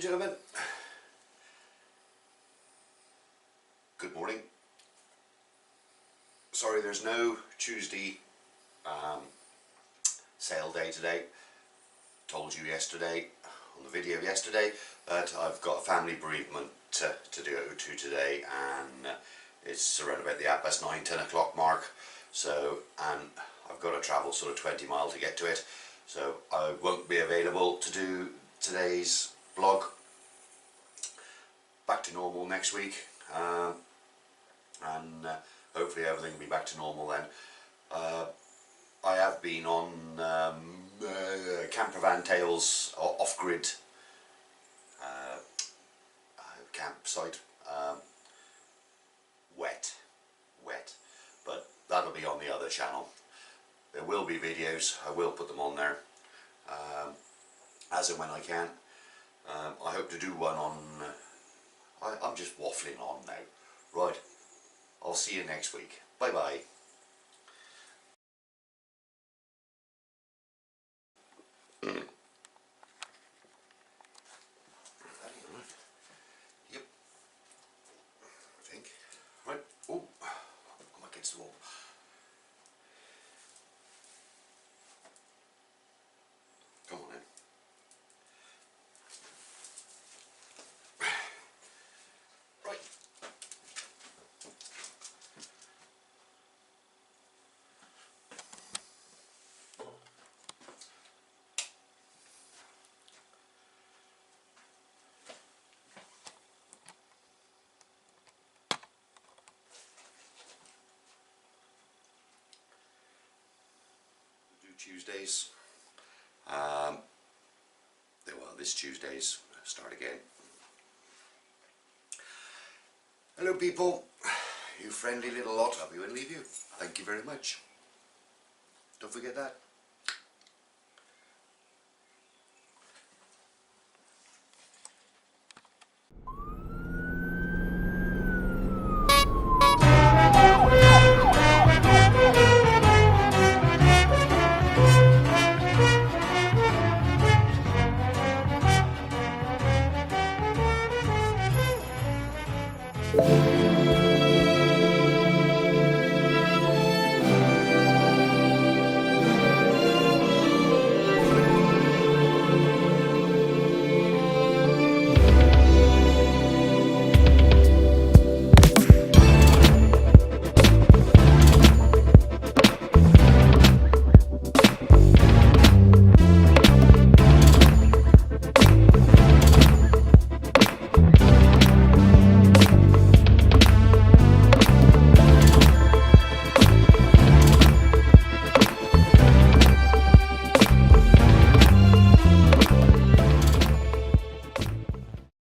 gentlemen, good morning. Sorry there's no Tuesday sale day today. Told you yesterday, on the video yesterday, that I've got a family bereavement to go to today, and it's around about the 9:30, 10 o'clock mark. So, and I've got to travel sort of 20 miles to get to it, so I won't be available to do today's vlog. Back to normal next week, and hopefully everything will be back to normal then. I have been on Camper Van Tales off-grid campsite. Wet, but that'll be on the other channel. There will be videos, I will put them on there as and when I can. I hope to do one on, I'm just waffling on now. Right, I'll see you next week. Bye bye. Yep, I think. Right, oh, I'm against the wall. Come on in. Right. Do Tuesdays. Well, this Tuesday's start again. Hello people, you friendly little lot, I'll be and leave you. Thank you very much. Don't forget that.